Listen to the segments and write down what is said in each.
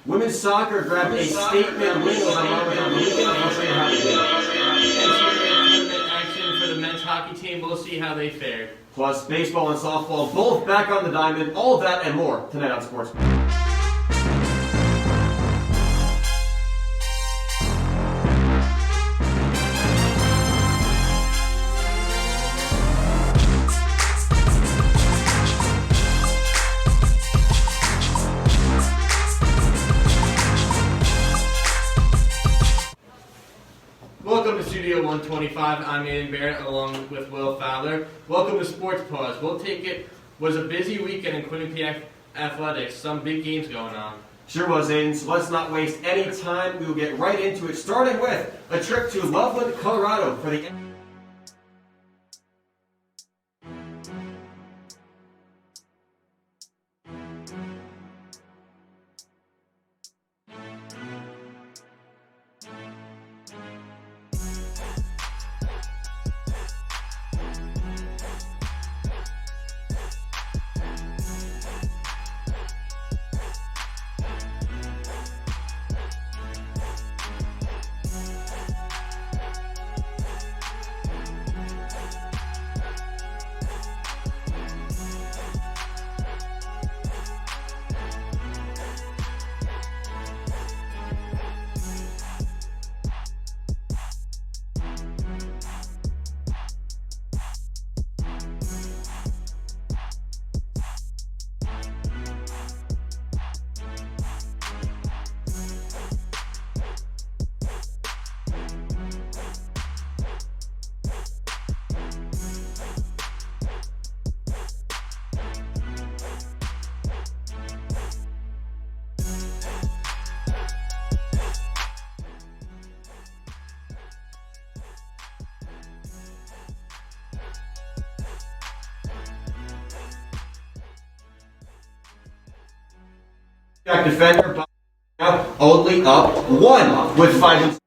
Women's soccer grabbed a statement win over Mountain Legion. I'll show you how they did. NCAA tournament action for the men's hockey team. We'll see how they fared. Plus, baseball and softball both back on the diamond. All of that and more tonight on Sports. Welcome to Studio 125. I'm Aiden Barrett along with Will Fowler. Welcome to Sports Paws. We'll take it. Was a busy weekend in Quinnipiac athletics. Some big games going on. Sure was, Aiden. So let's not waste any time. We will get right into it, starting with a trip to Loveland, Colorado for the defender, but now only up one with 5.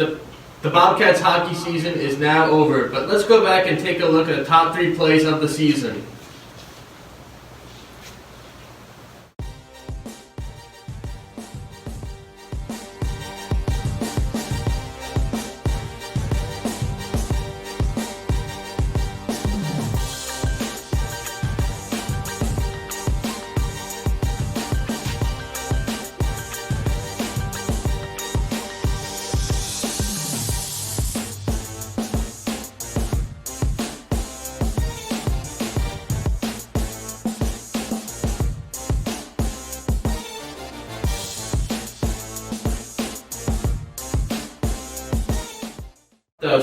The Bobcats hockey season is now over, but let's go back and take a look at the top 3 plays of the season.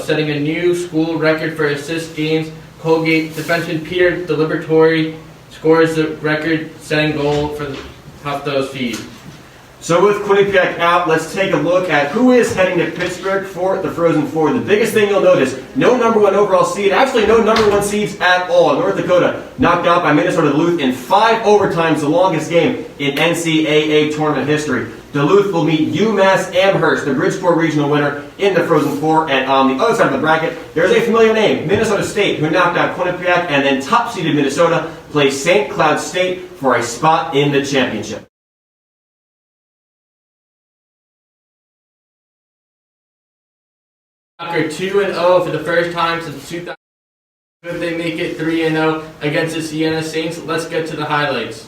Setting a new school record for assist games, Colgate defenseman Peter Deliberatory scores the record-setting goal for the Tufto's feed. So with Quinnipiac out, let's take a look at who is heading to Pittsburgh for the Frozen Four. The biggest thing you'll notice, no number 1 overall seed, actually no number 1 seeds at all. North Dakota knocked out by Minnesota Duluth in 5 overtimes, the longest game in NCAA tournament history. Duluth will meet UMass Amherst, the Bridgeport regional winner, in the Frozen Four. And on the other side of the bracket, there's a familiar name, Minnesota State, who knocked out Quinnipiac, and then top-seeded Minnesota plays St. Cloud State for a spot in the championship. Are 2-0 for the first time since 2000. Could they make it 3-0 against the Siena Saints? Let's get to the highlights.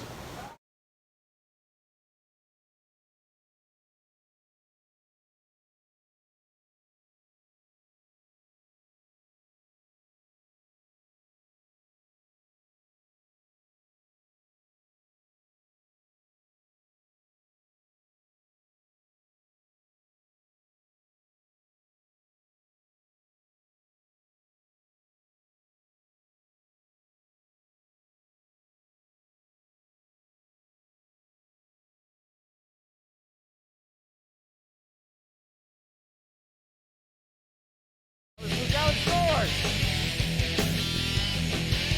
Scores!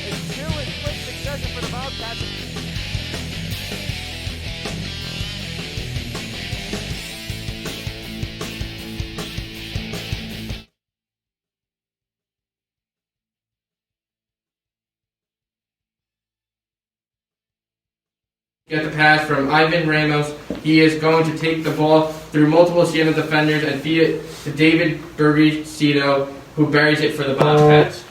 It's 2 in quick succession for the Bobcats. Get the pass from Ivan Ramos. He is going to take the ball through multiple Siena defenders and feed it to David Burgicito, who buries it for the Bobcats.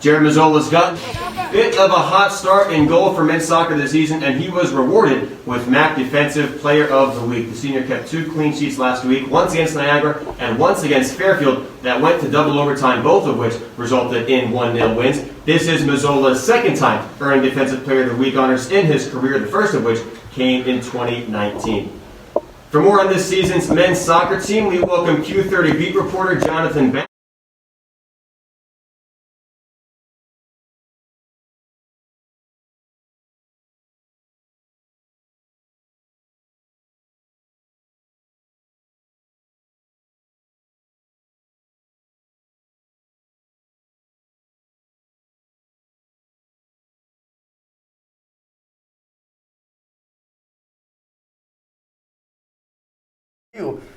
Jared Mazzola's got a bit of a hot start in goal for men's soccer this season, and he was rewarded with MAC Defensive Player of the Week. The senior kept 2 clean sheets last week, once against Niagara and once against Fairfield, that went to double overtime, both of which resulted in 1-0 wins. This is Mazzola's second time earning Defensive Player of the Week honors in his career, the first of which came in 2019. For more on this season's men's soccer team, we welcome Q30 beat reporter Jonathan Banks.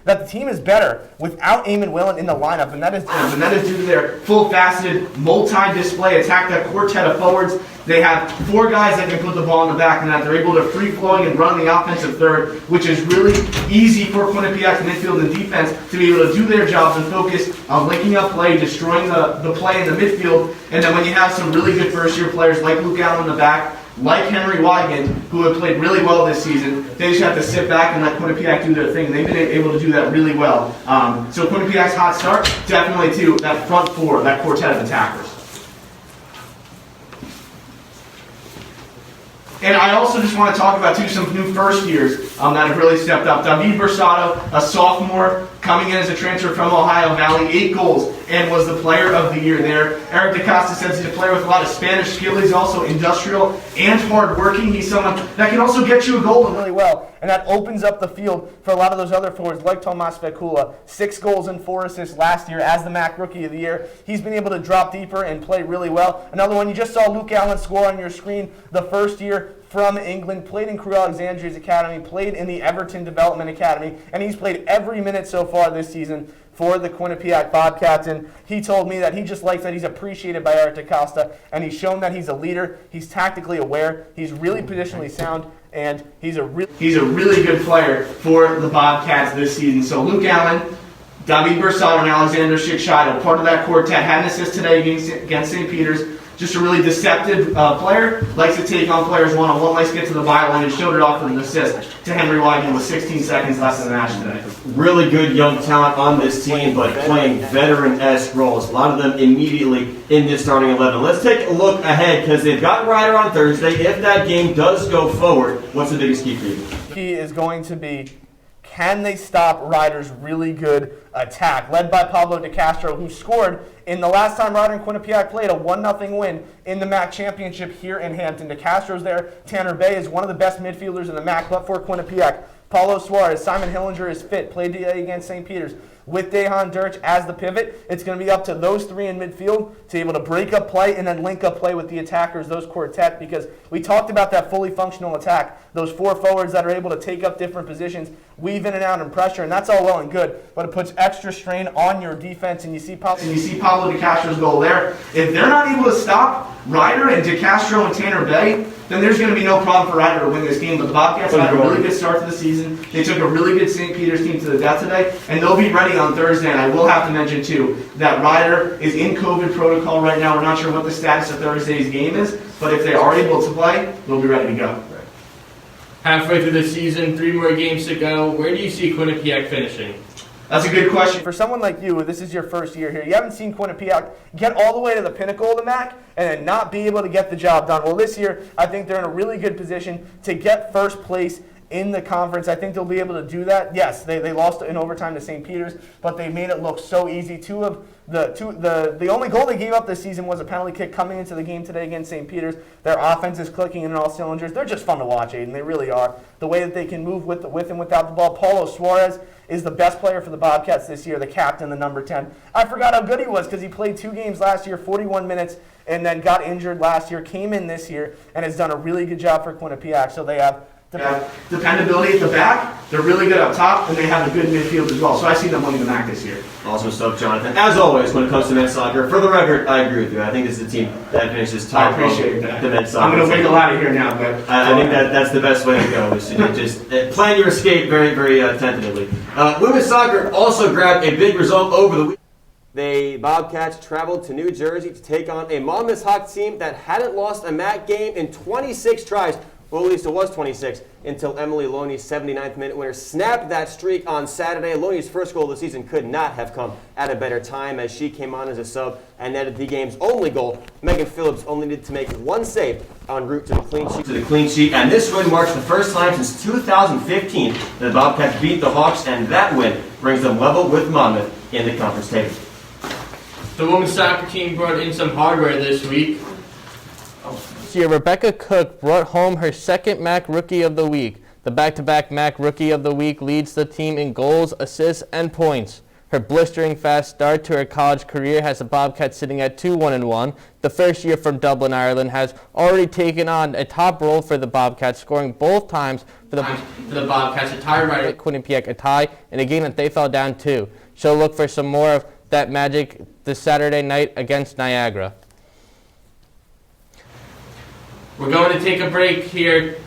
That the team is better without Eamon Willen in the lineup, and that is due to their full-faceted, multi-display attack, that quartet of forwards. They have 4 guys that can put the ball in the back, and that they're able to free-flowing and run the offensive third, which is really easy for Quinnipiac midfield and defense to be able to do their jobs and focus on linking up play, destroying the play in the midfield. And then when you have some really good first-year players like Luke Allen in the back, like Henry Wigan, who have played really well this season, they just have to sit back and let Quinnipiac do their thing. And they've been able to do that really well. So Quinnipiac's hot start, definitely too, that front 4, that quartet of attackers. And I also just want to talk about, too, some new first years that have really stepped up. David Bersado, a sophomore, coming in as a transfer from Ohio Valley, 8 goals, and was the player of the year there. Eric DaCosta says he's a player with a lot of Spanish skill. He's also industrial and hard-working. He's someone that can also get you a goal really well, and that opens up the field for a lot of those other forwards, like Tomas Vekula. 6 goals and 4 assists last year as the MAC Rookie of the Year. He's been able to drop deeper and play really well. Another one, you just saw Luke Allen score on your screen, the first year from England, played in Crewe Alexandria's academy, played in the Everton Development Academy, and he's played every minute so far this season for the Quinnipiac Bobcats. And he told me that he just likes that he's appreciated by Eric DaCosta, and he's shown that he's a leader, he's tactically aware, he's really positionally sound, and he's a really good player for the Bobcats this season. So Luke Allen, David Bersado, and Alexander Shikshida, part of that quartet, had an assist today against St. Peter's. Just a really deceptive player, likes to take on players one-on-one, likes to get to the byline, and showed it off with an assist to Henry Weidman with 16 seconds left in the match today. Really good young talent on this team, but playing veteran-esque roles. A lot of them immediately in this starting 11. Let's take a look ahead, because they've got Ryder on Thursday. If that game does go forward, what's the biggest key for you? Key is going to be, can they stop Ryder's really good attack, led by Pablo DeCastro, who scored in the last time Ryder and Quinnipiac played, a 1-0 win in the MAC championship here in Hampton. DeCastro's there. Tanner Bay is one of the best midfielders in the MAC, but for Quinnipiac. Paulo Suarez, Simon Hillinger is fit, played today against St. Peter's. With Dejan Dirch as the pivot, it's going to be up to those three in midfield to be able to break up play and then link up play with the attackers, those quartet, because we talked about that fully functional attack, those four forwards that are able to take up different positions, weave in and out and pressure, and that's all well and good, but it puts extra strain on your defense, and you see Pablo DeCastro's goal there. If they're not able to stop Ryder and DeCastro and Tanner Bay, then there's going to be no problem for Ryder to win this game. But the Bobcats had a really good start to the season. They took a really good St. Peter's team to the death today, and they'll be ready on Thursday. And I will have to mention, too, that Ryder is in COVID protocol right now. We're not sure what the status of Thursday's game is, but if they are able to play, they'll be ready to go. Halfway through the season, 3 more games to go. Where do you see Quinnipiac finishing? That's a good question. For someone like you, this is your first year here, you haven't seen Quinnipiac get all the way to the pinnacle of the MAC and then not be able to get the job done. Well, this year, I think they're in a really good position to get first place in the conference. I think they'll be able to do that. Yes, they lost in overtime to St. Peter's, but they made it look so easy. The only goal they gave up this season was a penalty kick coming into the game today against St. Peter's. Their offense is clicking in all cylinders. They're just fun to watch, Aiden. They really are. The way that they can move with and without the ball. Paulo Suarez is the best player for the Bobcats this year, the captain, the number 10. I forgot how good he was because he played 2 games last year, 41 minutes, and then got injured last year, came in this year, and has done a really good job for Quinnipiac. So they have dependability at the back, they're really good up top, and they have a good midfield as well. So I see them winning the MAC this year. Awesome stuff, Jonathan. As always, when it comes to men's soccer, for the record, I agree with you. I think this is a team that finishes top. I appreciate that. The men's soccer. I'm going to wiggle out of here now, but I think that's the best way to go. Is to just plan your escape very, very tentatively. Women's soccer also grabbed a big result over the week. The Bobcats traveled to New Jersey to take on a Monmouth Hawk team that hadn't lost a MAC game in 26 tries. Well, at least it was 26 until Emily Loney's 79th minute winner snapped that streak on Saturday. Loney's first goal of the season could not have come at a better time as she came on as a sub and netted the game's only goal. Megan Phillips only needed to make 1 save en route to the clean sheet. And this win marks the first time since 2015 that the Bobcats beat the Hawks, and that win brings them level with Monmouth in the conference table. The women's soccer team brought in some hardware this week. Rebecca Cook brought home her second MAC Rookie of the Week. The back-to-back MAC Rookie of the Week leads the team in goals, assists, and points. Her blistering fast start to her college career has the Bobcats sitting at 2-1-1. The first year from Dublin, Ireland, has already taken on a top role for the Bobcats, scoring both times for the Bobcats, a tie right at Quinnipiac, a tie in a game that they fell down to. She'll look for some more of that magic this Saturday night against Niagara. We're going to take a break here.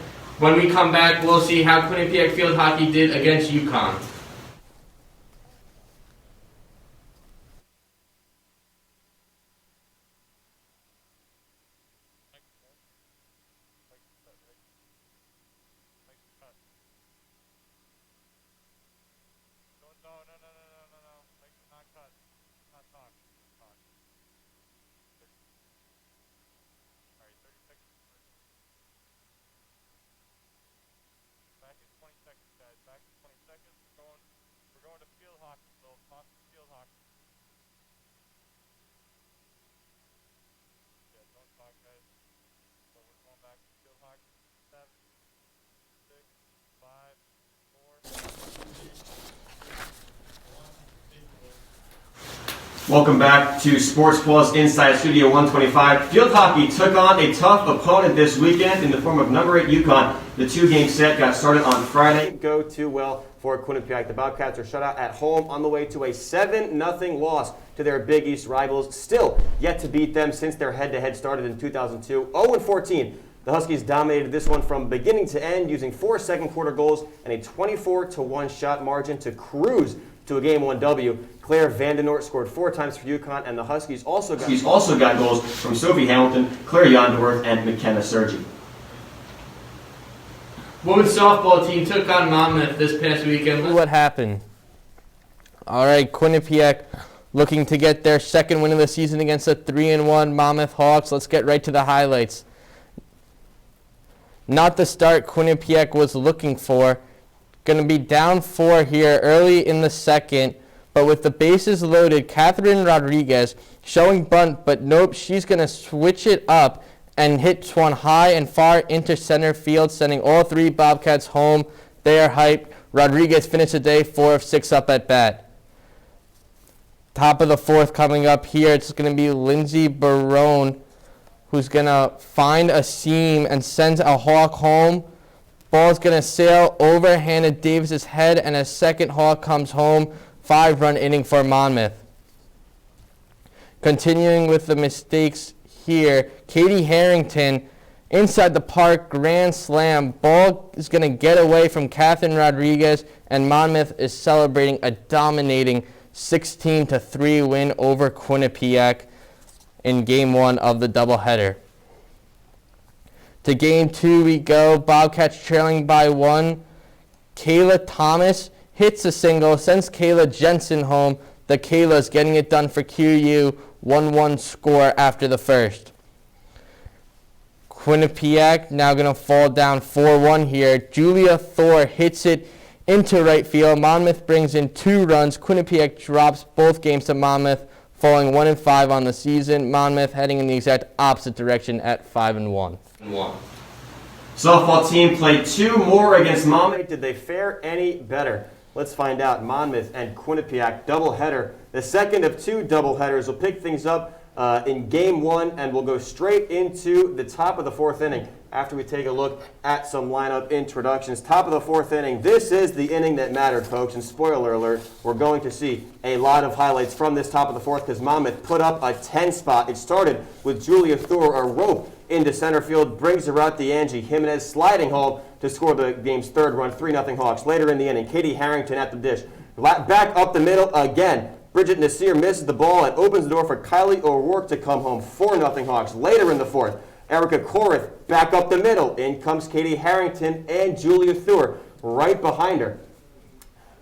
When we come back, we'll see how Quinnipiac field hockey did against UConn. We're going to field hockey, so talk to field hockey. Yeah, don't talk, guys. So we're going back to field hockey. 7, 6, 5, 4, 3, 2, 1. Welcome back to Sports Plus Inside Studio 125. Field hockey took on a tough opponent this weekend in the form of number 8 UConn. The two-game set got started on Friday. Go too well for Quinnipiac. The Bobcats are shut out at home on the way to a 7-0 loss to their Big East rivals. Still yet to beat them since their head-to-head started in 2002. 0-14. The Huskies dominated this one from beginning to end using 4 second-quarter goals and a 24-1 shot margin to cruise to a Game 1 W. Claire Vandenort scored 4 times for UConn, and the Huskies also got goals from Sophie Hamilton, Claire Yonderworth, and McKenna Sergi. Women's softball team took on Monmouth this past weekend. What happened? All right, Quinnipiac looking to get their second win of the season against the 3-1 Monmouth Hawks. Let's get right to the highlights. Not the start Quinnipiac was looking for. Going to be down 4 here early in the second, but with the bases loaded, Catherine Rodriguez showing bunt, but nope, she's going to switch it up and hit one high and far into center field, sending all 3 Bobcats home. They are hyped. Rodriguez finished the day 4 of 6 up at bat. Top of the 4th coming up here, it's going to be Lindsay Barone, who's going to find a seam and sends a Hawk home. Ball's going to sail over Hannah Davis's head, and a second Hawk comes home. 5-run inning for Monmouth. Continuing with the mistakes here, Katie Harrington, inside the park, grand slam. Ball is going to get away from Catherine Rodriguez, and Monmouth is celebrating a dominating 16-3 win over Quinnipiac in Game 1 of the doubleheader. To Game 2 we go. Bobcats trailing by 1. Kayla Thomas hits a single, sends Kayla Jensen home. The Kayla's getting it done for QU. 1-1 score after the first. Quinnipiac now going to fall down 4-1 here. Julia Thor hits it into right field. Monmouth brings in 2 runs. Quinnipiac drops both games to Monmouth, falling 1-5 on the season. Monmouth heading in the exact opposite direction at 5-1. Softball team played 2 more against Monmouth. Did they fare any better? Let's find out. Monmouth and Quinnipiac doubleheader. The second of 2 doubleheaders will pick things up in Game 1, and we'll go straight into the top of the 4th inning after we take a look at some lineup introductions. Top of the 4th inning. This is the inning that mattered, folks, and spoiler alert, we're going to see a lot of highlights from this top of the 4th because Monmouth put up a 10 spot. It started with Julia Thor, a rope into center field, brings her out. Angie Jimenez sliding home to score the game's 3rd run, 3-0 Hawks. Later in the inning, Katie Harrington at the dish. Back up the middle again. Bridget Nasir misses the ball and opens the door for Kylie O'Rourke to come home. 4-0 Hawks. Later in the 4th, Erica Korith back up the middle. In comes Katie Harrington and Julia Thor right behind her.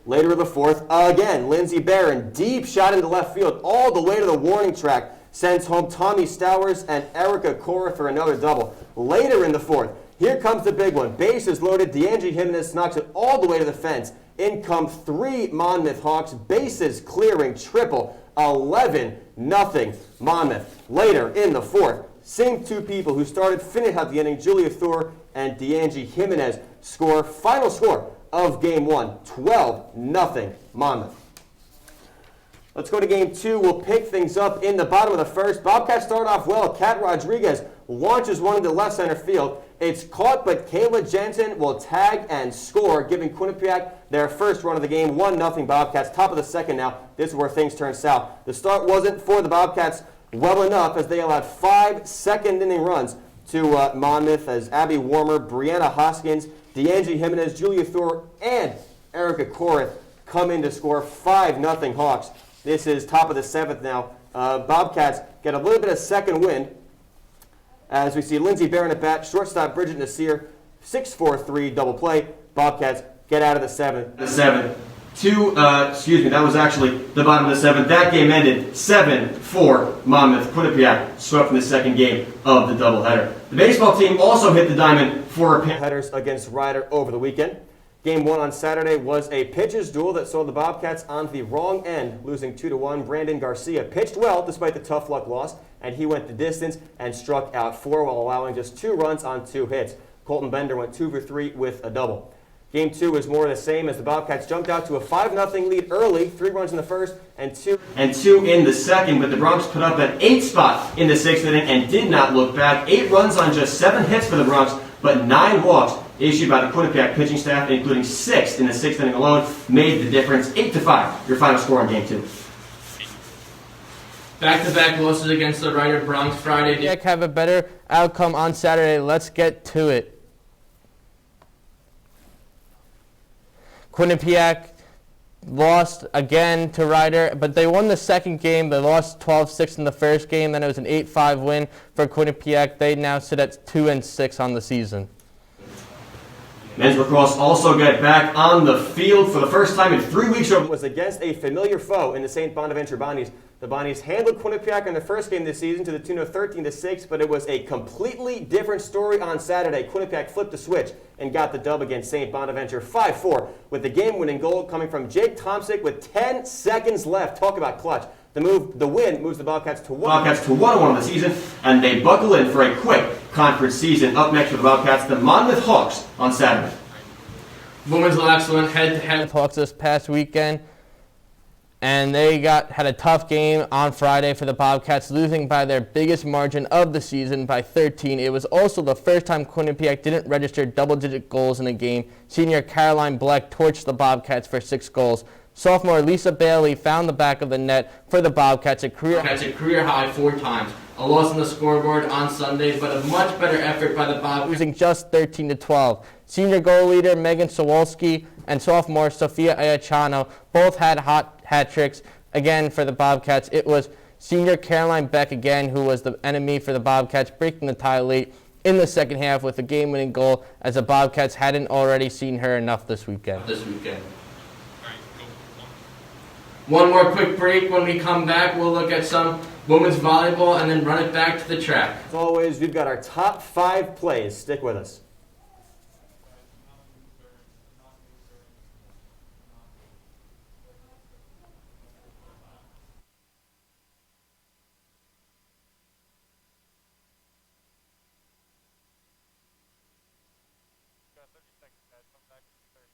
Later in the 4th, again, Lindsay Barron, deep shot into left field all the way to the warning track. Sends home Tommy Stowers and Erica Korith for another double. Later in the 4th, here comes the big one. Bases loaded. Angie Jimenez knocks it all the way to the fence. In come 3 Monmouth Hawks. Bases clearing triple. 11-0 Monmouth. Later in the 4th, same 2 people who started finish out the inning. Julia Thor and Angie Jimenez score. Final score of Game 1, 12-0 Monmouth. Let's go to Game 2. We'll pick things up in the bottom of the 1st. Bobcats start off well. Kat Rodriguez launches one into left center field. It's caught, but Kayla Jensen will tag and score, giving Quinnipiac their 1st run of the game. 1-0 Bobcats. Top of the 2nd now. This is where things turn south. The start wasn't for the Bobcats well enough as they allowed 5 second-inning runs to Monmouth as Abby Warmer, Brianna Hoskins, Angie Jimenez, Julia Thor, and Erica Korith come in to score. 5-0 Hawks. This is top of the 7th now. Bobcats get a little bit of second wind as we see Lindsay Barron at bat, shortstop Bridget Nasir, 6-4-3 double play. Bobcats get out of the 7th. The 7th. That was actually the bottom of the 7th. That game ended 7-4 Monmouth. Quinnipiac swept in the 2nd game of the doubleheader. The baseball team also hit the diamond for headers against Ryder over the weekend. Game 1 on Saturday was a pitcher's duel that saw the Bobcats on the wrong end, losing 2-1. Brandon Garcia pitched well despite the tough luck loss, and he went the distance and struck out 4 while allowing just 2 runs on 2 hits. Colton Bender went 2 for 3 with a double. Game 2 was more of the same as the Bobcats jumped out to a 5-0 lead early, 3 runs in the first and two in the second, but the Broncs put up an 8 spot in the 6th inning and did not look back. 8 runs on just 7 hits for the Broncs, but 9 walks issued by the Quinnipiac pitching staff, including 6 in the 6th inning alone, made the difference. 8-5, your final score on Game 2. Back-to-back losses against the Rider Broncs Friday. Quinnipiac have a better outcome on Saturday. Let's get to it. Quinnipiac lost again to Rider, but they won the second game. They lost 12-6 in the first game. Then it was an 8-5 win for Quinnipiac. They now sit at 2-6 on the season. Men's lacrosse also get back on the field for the first time in 3 weeks. It was against a familiar foe in the St. Bonaventure Bonnies. The Bonnies handled Quinnipiac in the first game this season to the tune of 13-6, but it was a completely different story on Saturday. Quinnipiac flipped the switch and got the dub against St. Bonaventure 5-4, with the game-winning goal coming from Jake Tomsick with 10 seconds left. Talk about clutch. The win moves the Bobcats to 1-1 on the season, and they buckle in for a quick conference season. Up next for the Bobcats, the Monmouth Hawks on Saturday. Women's lacrosse went head-to-head with Hawks this past weekend, and they had a tough game on Friday for the Bobcats, losing by their biggest margin of the season by 13. It was also the first time Quinnipiac didn't register double-digit goals in a game. Senior Caroline Bleck torched the Bobcats for 6 goals. Sophomore Lisa Bailey found the back of the net for the Bobcats, a career high 4 times. A loss on the scoreboard on Sunday, but a much better effort by the Bobcats, losing just 13-12. Senior goal leader Megan Sawolski and sophomore Sofia Ayachano both had hot hat tricks. Again, for the Bobcats, it was senior Caroline Beck again who was the enemy for the Bobcats, breaking the tie late in the second half with a game-winning goal, as the Bobcats hadn't already seen her enough this weekend. One more quick break. When we come back, we'll look at some women's volleyball and then run it back to the track. As always, we've got our top 5 plays. Stick with us. Got 30 seconds, guys. Come back in 30.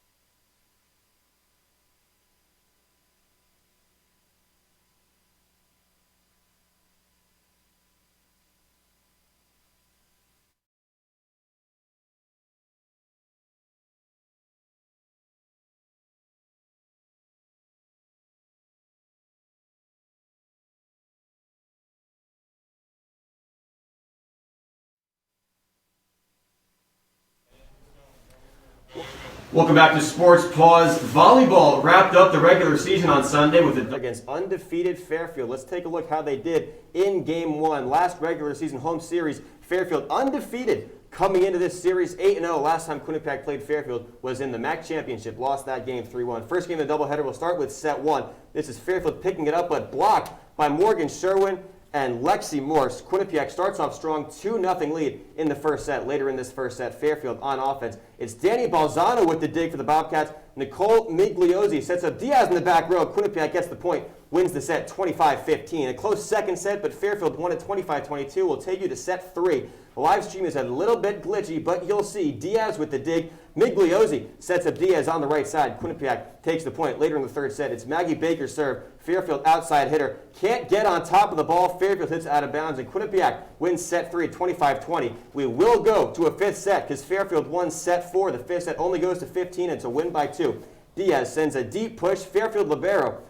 Welcome back to Sports Paws. Volleyball wrapped up the regular season on Sunday with a against undefeated Fairfield. Let's take a look how they did in Game 1. Last regular season home series, Fairfield undefeated coming into this series 8-0. Last time Quinnipiac played Fairfield was in the MAC Championship. Lost that game 3-1. First game of the doubleheader will start with set 1. This is Fairfield picking it up, but blocked by Morgan Sherwin and Lexi Morse. Quinnipiac starts off strong, 2-0 lead in the first set. Later in this first set, Fairfield on offense. It's Danny Balzano with the dig for the Bobcats. Nicole Migliozzi sets up Diaz in the back row. Quinnipiac gets the point, wins the set 25-15. A close second set, but Fairfield won it 25-22. We'll take you to set 3. The live stream is a little bit glitchy, but you'll see Diaz with the dig. Migliozzi sets up Diaz on the right side. Quinnipiac takes the point. Later in the third set, it's Maggie Baker's serve. Fairfield outside hitter. Can't get on top of the ball. Fairfield hits out of bounds, and Quinnipiac wins set 3 25-20. We will go to a 5th set because Fairfield won set 4. The 5th set only goes to 15. It's a win by 2. Diaz sends a deep push. Fairfield libero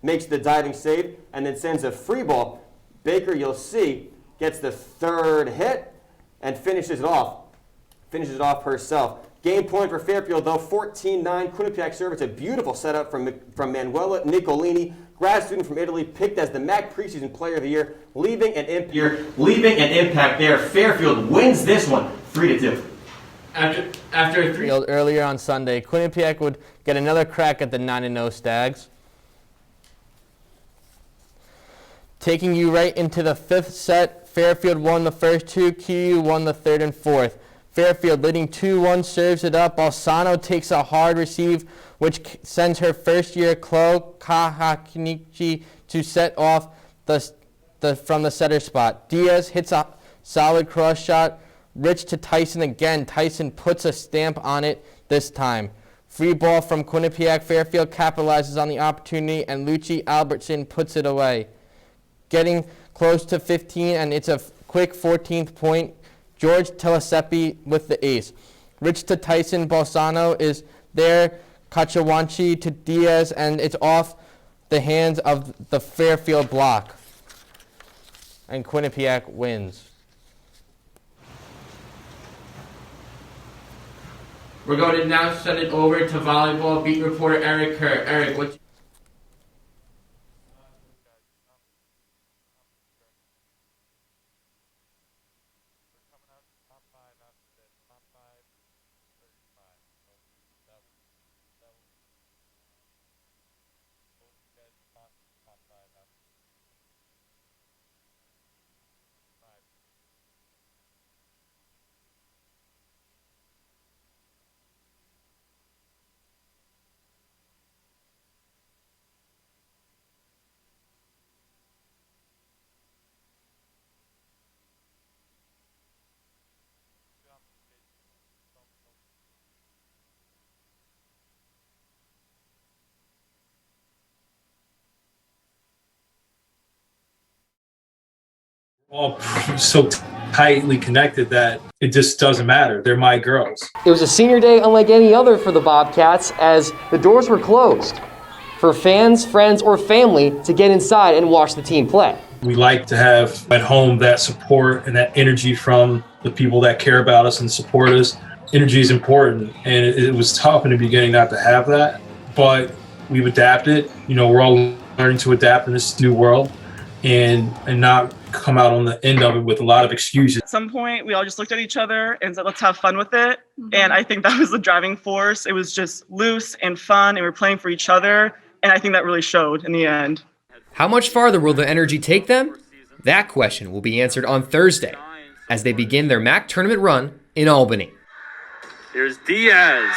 makes the diving save and then sends a free ball. Baker, you'll see, gets the third hit and finishes it off. Finishes it off herself. Game point for Fairfield, though, 14-9. Quinnipiac serve. It's a beautiful setup from Manuela Nicolini, grad student from Italy, picked as the MAC preseason player of the year, leaving an impact there. Fairfield wins this one 3-2. After 3 earlier on Sunday, Quinnipiac would get another crack at the 9-0 Stags. Taking you right into the 5th set, Fairfield won the first 2, QU won the 3rd and 4th. Fairfield leading 2-1, serves it up. Balsano takes a hard receive, which sends her first-year Chloe Kahakinichi to set off from the setter spot. Diaz hits a solid cross shot. Rich to Tyson again. Tyson puts a stamp on it this time. Free ball from Quinnipiac. Fairfield capitalizes on the opportunity, and Lucci Albertson puts it away. Getting close to 15, and it's a quick 14th point. George Telesepi with the ace. Rich to Tyson. Balsano is there. Kachawanchi to Diaz, and it's off the hands of the Fairfield block. And Quinnipiac wins. We're going to now send it over to volleyball beat reporter Eric Kerr. Eric, what's We're coming out top 5 after this. Top 5, 35. So that will get top 5 after 5. All so tightly connected that it just doesn't matter. They're my girls. It was a senior day unlike any other for the Bobcats, as the doors were closed for fans, friends, or family to get inside and watch the team play. We like to have at home that support and that energy from the people that care about us and support us. Energy is important, and it was tough in the beginning not to have that, but we've adapted. You know, we're all learning to adapt in this new world and not come out on the end of it with a lot of excuses. At some point, we all just looked at each other and said, let's have fun with it. And I think that was the driving force. It was just loose and fun, and we were playing for each other. And I think that really showed in the end. How much farther will the energy take them? That question will be answered on Thursday as they begin their MAC tournament run in Albany. Here's Diaz.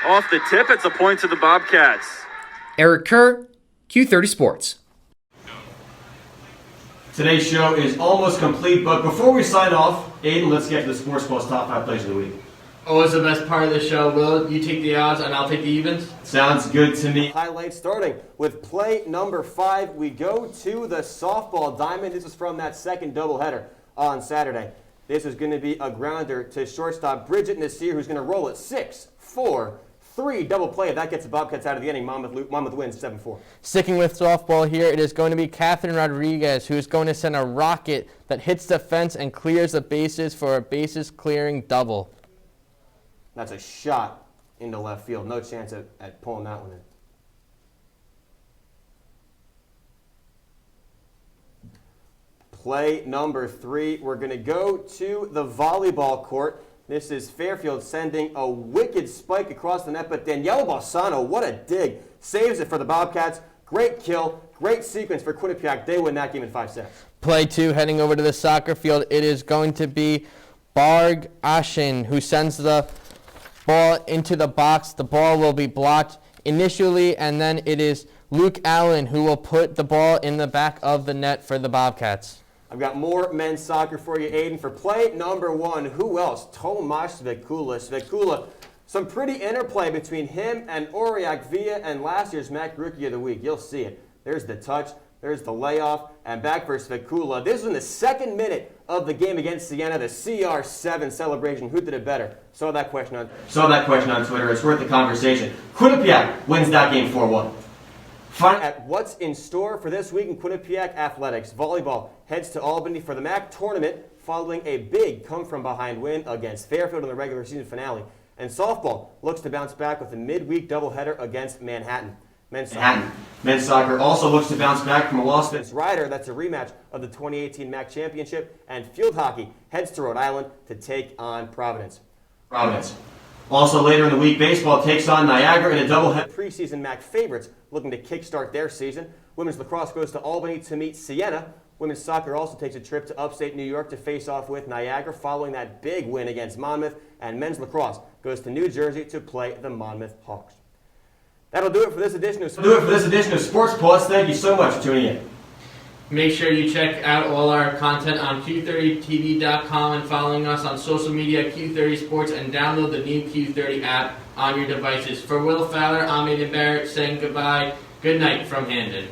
Off the tip, it's a point to the Bobcats. Eric Kerr, Q30 Sports. Today's show is almost complete, but before we sign off, Aiden, let's get to the Sports Plus Top 5 Plays of the Week. always the best part of the show? Will you take the odds and I'll take the evens? Sounds good to me. Highlights starting with play number 5. We go to the softball diamond. This is from that second doubleheader on Saturday. This is going to be a grounder to shortstop Bridget Nasir, who's going to roll it 6-4. 3 double play. That gets the Bobcats out of the inning. Monmouth wins 7-4. Sticking with softball here, it is going to be Catherine Rodriguez, who is going to send a rocket that hits the fence and clears the bases for a bases-clearing double. That's a shot into left field. No chance at pulling that one in. Play number 3. We're going to go to the volleyball court. This is Fairfield sending a wicked spike across the net, but Daniela Balsano, what a dig, saves it for the Bobcats. Great kill, great sequence for Quinnipiac. They win that game in 5 sets. Play 2, heading over to the soccer field. It is going to be Barg Ashin, who sends the ball into the box. The ball will be blocked initially, and then it is Luke Allen who will put the ball in the back of the net for the Bobcats. I've got more men's soccer for you, Aiden. For play number 1, who else? Tomasz Svikula. Svikula, some pretty interplay between him and Oriak Villa and last year's MAC Rookie of the Week. You'll see it. There's the touch, there's the layoff, and back for Svikula. This was in the 2nd minute of the game against Siena, the CR7 celebration. Who did it better? Saw that question on Twitter. It's worth the conversation. Quinnipiac wins that game 4-1. Find at what's in store for this week in Quinnipiac athletics. Volleyball heads to Albany for the MAC tournament following a big come-from-behind win against Fairfield in the regular season finale. And softball looks to bounce back with a midweek doubleheader against Manhattan. Men's soccer also looks to bounce back from a loss against Ryder. That's a rematch of the 2018 MAC championship. And field hockey heads to Rhode Island to take on Providence. Also later in the week, baseball takes on Niagara in a doubleheader. Preseason MAC favorites looking to kickstart their season. Women's lacrosse goes to Albany to meet Siena. Women's soccer also takes a trip to upstate New York to face off with Niagara following that big win against Monmouth. And men's lacrosse goes to New Jersey to play the Monmouth Hawks. That'll do it for this edition of Sports Plus. Thank you so much for tuning in. Make sure you check out all our content on Q30TV.com and following us on social media, Q30 Sports, and download the new Q30 app on your devices. For Will Fowler, I'm Aiden Barrett saying goodbye. Good night from Handon.